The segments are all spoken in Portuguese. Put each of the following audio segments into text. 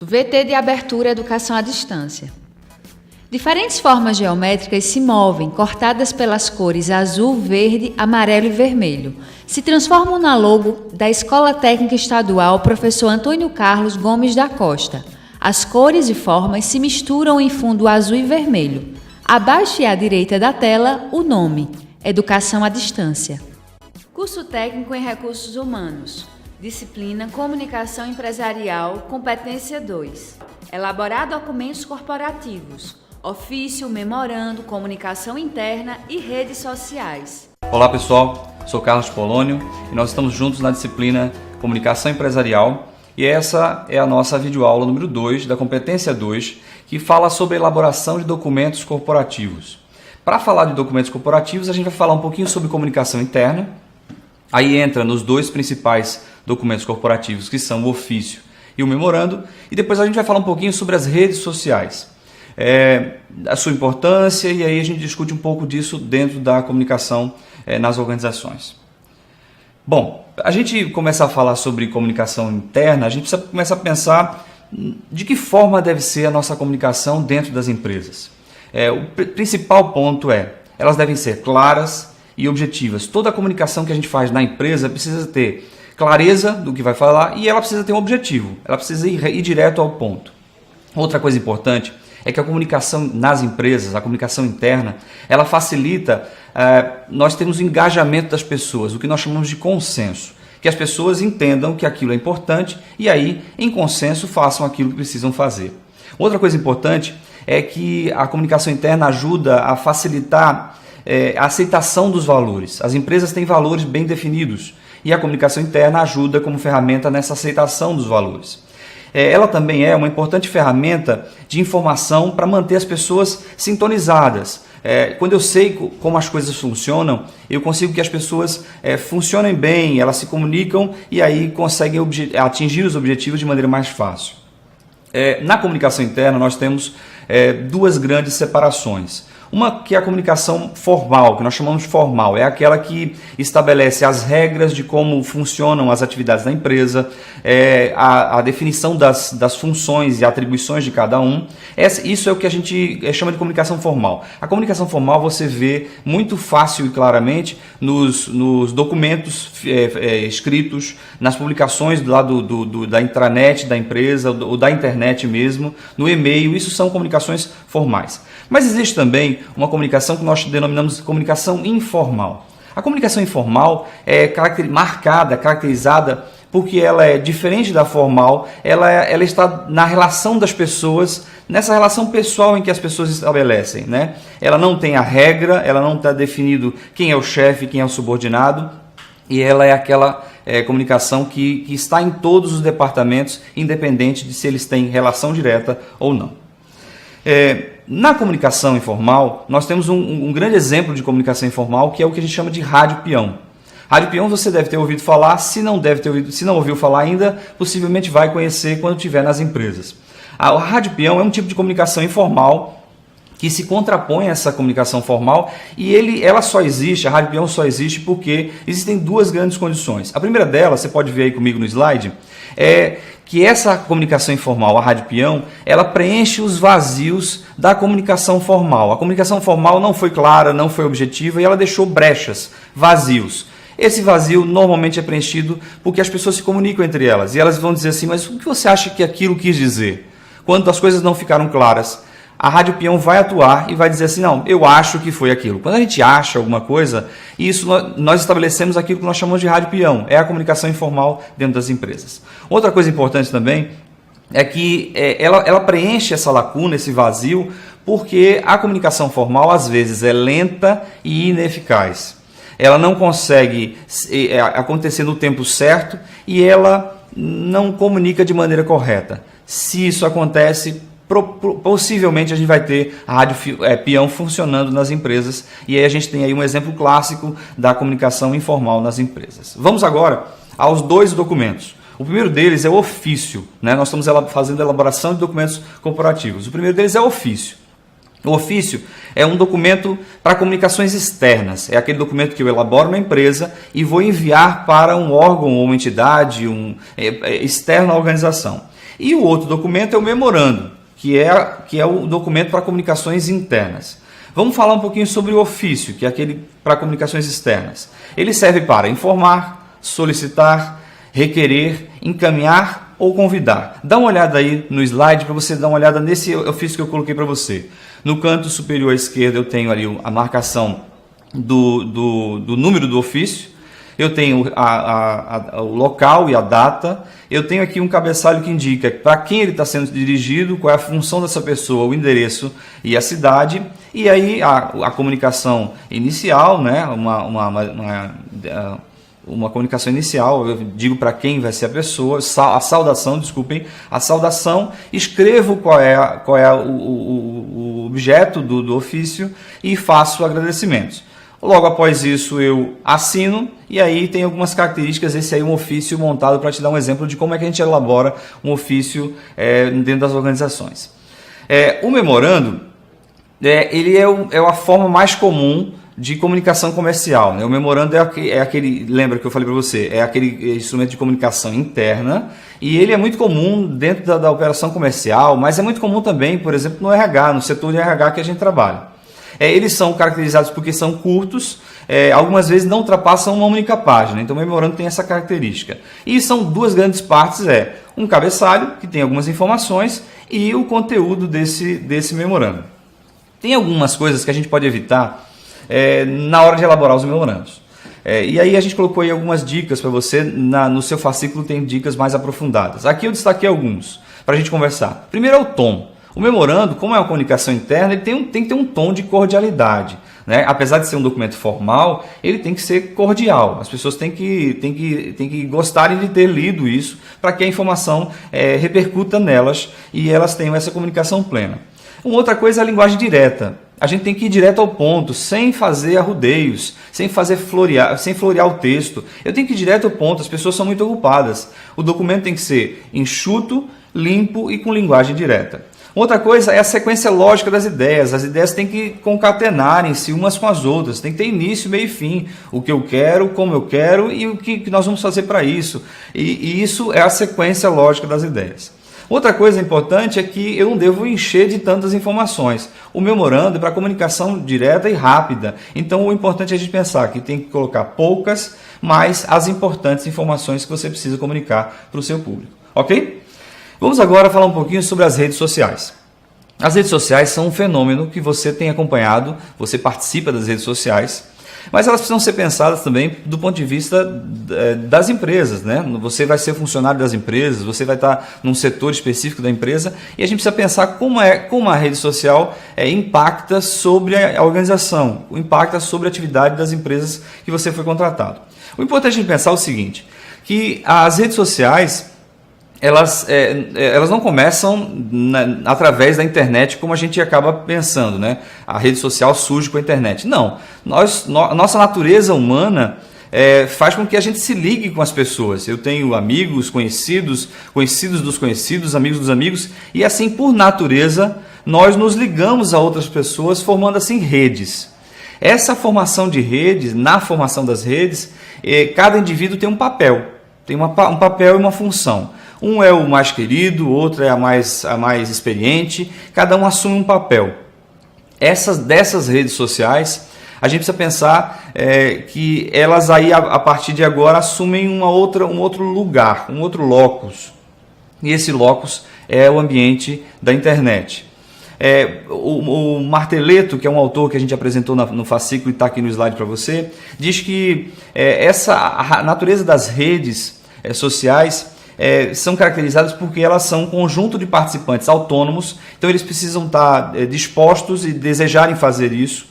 VT de abertura Educação à Distância. Diferentes formas geométricas se movem, cortadas pelas cores azul, verde, amarelo e vermelho. Se transformam na logo da Escola Técnica Estadual Professor Antônio Carlos Gomes da Costa. As cores e formas se misturam em fundo azul e vermelho. Abaixo e à direita da tela, o nome: Educação à Distância. Curso Técnico em Recursos Humanos. Disciplina Comunicação Empresarial, Competência 2. Elaborar documentos corporativos. Ofício, memorando, comunicação interna e redes sociais. Olá pessoal, sou Carlos Polônio e nós estamos juntos na disciplina Comunicação Empresarial e essa é a nossa videoaula número 2 da Competência 2, que fala sobre a elaboração de documentos corporativos. Para falar de documentos corporativos, a gente vai falar um pouquinho sobre comunicação interna. Aí entra nos dois principais documentos corporativos, que são o ofício e o memorando, e depois a gente vai falar um pouquinho sobre as redes sociais, a sua importância, e aí a gente discute um pouco disso dentro da comunicação nas organizações. Bom, a gente começar a falar sobre comunicação interna, a gente precisa começar a pensar de que forma deve ser a nossa comunicação dentro das empresas. O principal ponto elas devem ser claras e objetivas. Toda a comunicação que a gente faz na empresa precisa ter clareza do que vai falar e ela precisa ter um objetivo, ela precisa ir direto ao ponto. Outra coisa importante é que a comunicação nas empresas, a comunicação interna, ela facilita, nós temos o engajamento das pessoas, o que nós chamamos de consenso, que as pessoas entendam que aquilo é importante e aí, em consenso, façam aquilo que precisam fazer. Outra coisa importante é que a comunicação interna ajuda a facilitar a aceitação dos valores. As empresas têm valores bem definidos e a comunicação interna ajuda como ferramenta nessa aceitação dos valores. Ela também é uma importante ferramenta de informação para manter as pessoas sintonizadas. Quando eu sei como as coisas funcionam, eu consigo que as pessoas funcionem bem, elas se comunicam e aí conseguem atingir os objetivos de maneira mais fácil. Na comunicação interna nós temos duas grandes separações. Uma que é a comunicação formal, que nós chamamos de formal, é aquela que estabelece as regras de como funcionam as atividades da empresa, a definição das funções e atribuições de cada um. Isso é o que a gente chama de comunicação formal. A comunicação formal você vê muito fácil e claramente nos documentos escritos, nas publicações lá da intranet da empresa, ou da internet mesmo, no e-mail. Isso são comunicações formais. Mas existe também uma comunicação que nós denominamos de comunicação informal. A comunicação informal é caracterizada porque ela é diferente da formal, ela está na relação das pessoas, nessa relação pessoal em que as pessoas estabelecem, né? Ela não tem a regra, ela não está definido quem é o chefe, quem é o subordinado, e ela é aquela comunicação que está em todos os departamentos, independente de se eles têm relação direta ou não. Na comunicação informal, nós temos um grande exemplo de comunicação informal, que é o que a gente chama de rádio peão. Rádio peão você deve ter ouvido falar, se não ouviu falar ainda, possivelmente vai conhecer quando estiver nas empresas. A rádio peão é um tipo de comunicação informal que se contrapõe a essa comunicação formal e a rádio peão só existe porque existem duas grandes condições. A primeira delas, você pode ver aí comigo no slide, é que essa comunicação informal, a rádio peão, ela preenche os vazios da comunicação formal. A comunicação formal não foi clara, não foi objetiva e ela deixou brechas, vazios. Esse vazio normalmente é preenchido porque as pessoas se comunicam entre elas e elas vão dizer assim, mas o que você acha que aquilo quis dizer? Quando as coisas não ficaram claras, a rádio peão vai atuar e vai dizer assim, não, eu acho que foi aquilo. Quando a gente acha alguma coisa, nós estabelecemos aquilo que nós chamamos de rádio peão, é a comunicação informal dentro das empresas. Outra coisa importante também é que ela preenche essa lacuna, esse vazio, porque a comunicação formal às vezes é lenta e ineficaz. Ela não consegue acontecer no tempo certo e ela não comunica de maneira correta. Se isso acontece, possivelmente a gente vai ter a rádio peão funcionando nas empresas e aí a gente tem aí um exemplo clássico da comunicação informal nas empresas. Vamos agora aos dois documentos. O primeiro deles é o ofício, né? Nós estamos fazendo a elaboração de documentos corporativos. O primeiro deles é o ofício. O ofício é um documento para comunicações externas. É aquele documento que eu elaboro na empresa e vou enviar para um órgão ou uma entidade externo à organização. E o outro documento é o memorando, que é o documento para comunicações internas. Vamos falar um pouquinho sobre o ofício, que é aquele para comunicações externas. Ele serve para informar, solicitar, requerer, encaminhar ou convidar. Dá uma olhada aí no slide para você dar uma olhada nesse ofício que eu coloquei para você. No canto superior à esquerda eu tenho ali a marcação do número do ofício, eu tenho o local e a data, eu tenho aqui um cabeçalho que indica para quem ele está sendo dirigido, qual é a função dessa pessoa, o endereço e a cidade, e aí a comunicação inicial, né? Uma comunicação inicial, eu digo para quem vai ser a pessoa, a saudação, escrevo qual é o objeto do ofício e faço agradecimentos. Logo após isso eu assino e aí tem algumas características, esse aí é um ofício montado para te dar um exemplo de como é que a gente elabora um ofício dentro das organizações. O memorando, ele é a forma mais comum de comunicação comercial, né? O memorando é aquele, lembra que eu falei para você, é aquele instrumento de comunicação interna e ele é muito comum dentro da operação comercial, mas é muito comum também, por exemplo, no RH, no setor de RH que a gente trabalha. Eles são caracterizados porque são curtos, algumas vezes não ultrapassam uma única página, então o memorando tem essa característica. E são duas grandes partes, um cabeçalho, que tem algumas informações, e o conteúdo desse memorando. Tem algumas coisas que a gente pode evitar na hora de elaborar os memorandos. E aí a gente colocou aí algumas dicas para você, no seu fascículo tem dicas mais aprofundadas. Aqui eu destaquei alguns, para a gente conversar. Primeiro é o tom. O memorando, como é uma comunicação interna, ele tem que ter um tom de cordialidade, né? Apesar de ser um documento formal, ele tem que ser cordial. As pessoas têm que gostarem de ter lido isso para que a informação repercuta nelas e elas tenham essa comunicação plena. Uma outra coisa é a linguagem direta. A gente tem que ir direto ao ponto, sem fazer arrudeios, sem florear o texto. Eu tenho que ir direto ao ponto, as pessoas são muito ocupadas. O documento tem que ser enxuto, limpo e com linguagem direta. Outra coisa é a sequência lógica das ideias. As ideias têm que concatenarem-se umas com as outras. Tem que ter início, meio e fim. O que eu quero, como eu quero e o que nós vamos fazer para isso. E isso é a sequência lógica das ideias. Outra coisa importante é que eu não devo encher de tantas informações. O memorando é para comunicação direta e rápida. Então o importante é a gente pensar que tem que colocar poucas, mas as importantes informações que você precisa comunicar para o seu público. Ok? Vamos agora falar um pouquinho sobre as redes sociais. As redes sociais são um fenômeno que você tem acompanhado, você participa das redes sociais, mas elas precisam ser pensadas também do ponto de vista das empresas, né? Você vai ser funcionário das empresas, você vai estar num setor específico da empresa e a gente precisa pensar como a rede social impacta sobre a organização, impacta sobre a atividade das empresas que você foi contratado. O importante é a gente pensar o seguinte, que as redes sociais elas não começam através da internet como a gente acaba pensando, né? A rede social surge com a internet. Não, nossa natureza humana faz com que a gente se ligue com as pessoas. Eu tenho amigos, conhecidos dos conhecidos, amigos dos amigos, e assim, por natureza, nós nos ligamos a outras pessoas, formando assim redes. Essa formação de redes, na formação das redes, cada indivíduo tem um papel, um papel e uma função. Um é o mais querido, o outro é a mais experiente, cada um assume um papel. Dessas redes sociais, a gente precisa pensar que elas aí, a partir de agora, assumem um outro lugar, um outro locus. E esse locus é o ambiente da internet. O Marteleto, que é um autor que a gente apresentou no fascículo e está aqui no slide para você, diz que a natureza das redes sociais são caracterizadas porque elas são um conjunto de participantes autônomos, então eles precisam estar dispostos e desejarem fazer isso.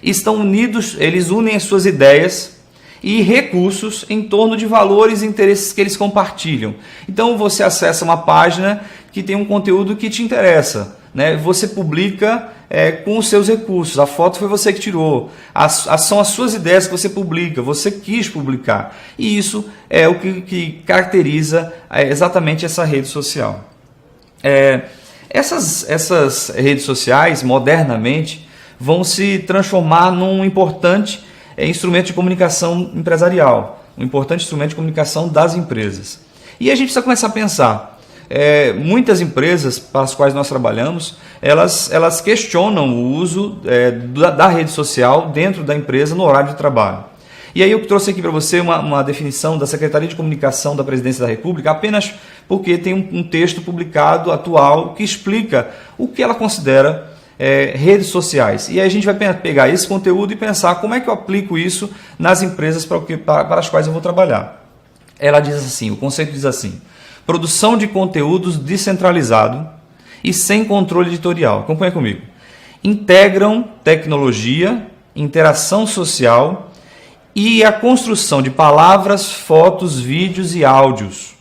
Estão unidos, eles unem as suas ideias e recursos em torno de valores e interesses que eles compartilham. Então você acessa uma página que tem um conteúdo que te interessa, né? Você publica com os seus recursos, a foto foi você que tirou, são as suas ideias que você publica, você quis publicar, e isso é o que caracteriza exatamente essa rede social. Essas redes sociais, modernamente, vão se transformar num importante instrumento de comunicação empresarial, um importante instrumento de comunicação das empresas. E a gente precisa começar a pensar, muitas empresas para as quais nós trabalhamos, elas questionam o uso da rede social dentro da empresa no horário de trabalho. E aí eu trouxe aqui para você uma definição da Secretaria de Comunicação da Presidência da República, apenas porque tem um texto publicado atual que explica o que ela considera redes sociais. E aí a gente vai pegar esse conteúdo e pensar como é que eu aplico isso nas empresas para as quais eu vou trabalhar. Ela diz assim, o conceito diz assim: produção de conteúdos descentralizado e sem controle editorial. Acompanha comigo. Integram tecnologia, interação social e a construção de palavras, fotos, vídeos e áudios.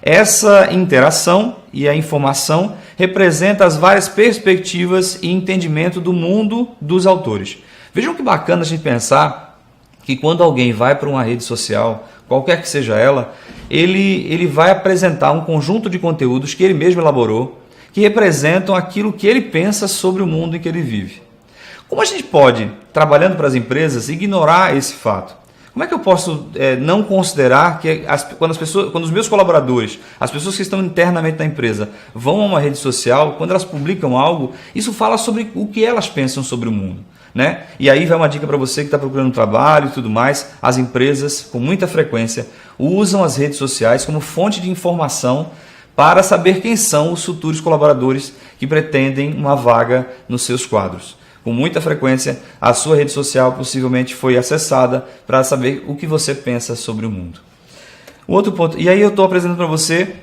Essa interação e a informação representa as várias perspectivas e entendimento do mundo dos autores. Vejam que bacana a gente pensar que quando alguém vai para uma rede social, qualquer que seja ela, ele vai apresentar um conjunto de conteúdos que ele mesmo elaborou, que representam aquilo que ele pensa sobre o mundo em que ele vive. Como a gente pode, trabalhando para as empresas, ignorar esse fato? Como é que eu posso não considerar que quando os meus colaboradores, as pessoas que estão internamente na empresa, vão a uma rede social, quando elas publicam algo, isso fala sobre o que elas pensam sobre o mundo, né? E aí vai uma dica para você que está procurando trabalho e tudo mais. As empresas, com muita frequência, usam as redes sociais como fonte de informação para saber quem são os futuros colaboradores que pretendem uma vaga nos seus quadros. Com muita frequência, a sua rede social possivelmente foi acessada para saber o que você pensa sobre o mundo. O outro ponto, e aí eu estou apresentando para você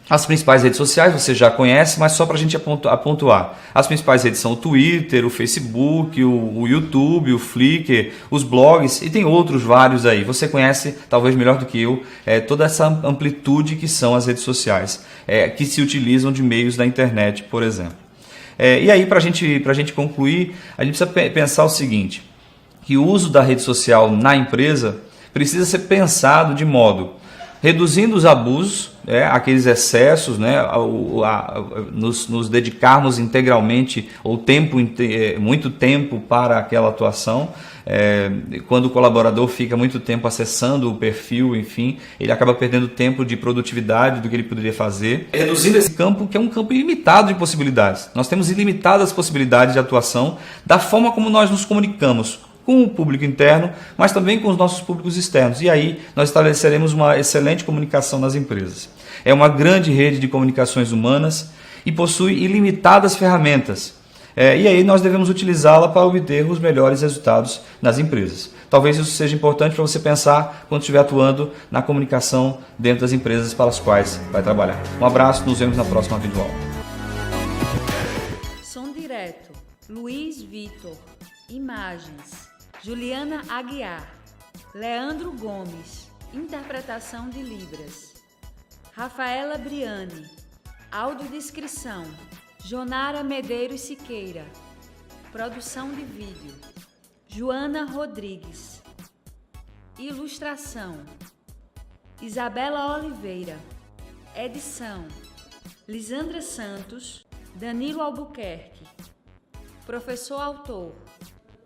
as principais redes sociais, você já conhece, mas só para a gente pontuar. As principais redes são o Twitter, o Facebook, o YouTube, o Flickr, os blogs e tem outros vários aí. Você conhece, talvez melhor do que eu, toda essa amplitude que são as redes sociais, que se utilizam de meios da internet, por exemplo. E aí, para a gente concluir, a gente precisa pensar o seguinte, que o uso da rede social na empresa precisa ser pensado de modo reduzindo os abusos, aqueles excessos, né, nos dedicarmos integralmente ou muito tempo para aquela atuação. Quando o colaborador fica muito tempo acessando o perfil, enfim, ele acaba perdendo tempo de produtividade do que ele poderia fazer. Reduzindo esse campo, que é um campo ilimitado de possibilidades. Nós temos ilimitadas possibilidades de atuação da forma como nós nos comunicamos com o público interno, mas também com os nossos públicos externos. E aí nós estabeleceremos uma excelente comunicação nas empresas. É uma grande rede de comunicações humanas e possui ilimitadas ferramentas. E aí nós devemos utilizá-la para obter os melhores resultados nas empresas. Talvez isso seja importante para você pensar quando estiver atuando na comunicação dentro das empresas para as quais vai trabalhar. Um abraço, nos vemos na próxima videoaula. Som direto, Luiz Vitor. Imagens, Juliana Aguiar. Leandro Gomes. Interpretação de Libras. Rafaela Briani. Audiodescrição, Jonara Medeiros Siqueira. Produção de vídeo, Joana Rodrigues. Ilustração, Isabela Oliveira. Edição, Lisandra Santos, Danilo Albuquerque. Professor autor,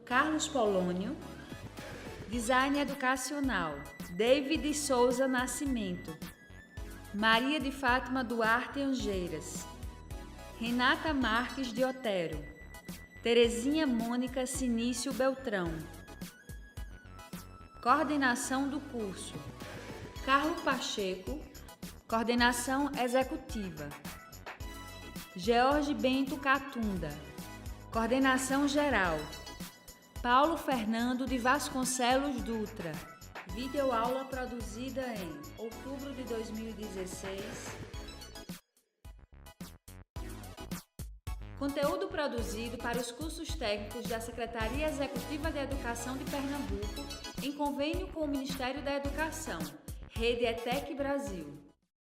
Carlos Polônio. Design educacional, David Souza Nascimento. Maria de Fátima Duarte Angeiras. Renata Marques de Otero. Terezinha Mônica Sinício Beltrão. Coordenação do curso, Carlos Pacheco. Coordenação executiva, George Bento Catunda. Coordenação geral, Paulo Fernando de Vasconcelos Dutra. Videoaula produzida em outubro de 2016. Conteúdo produzido para os cursos técnicos da Secretaria Executiva de Educação de Pernambuco, em convênio com o Ministério da Educação, Rede ETEC Brasil.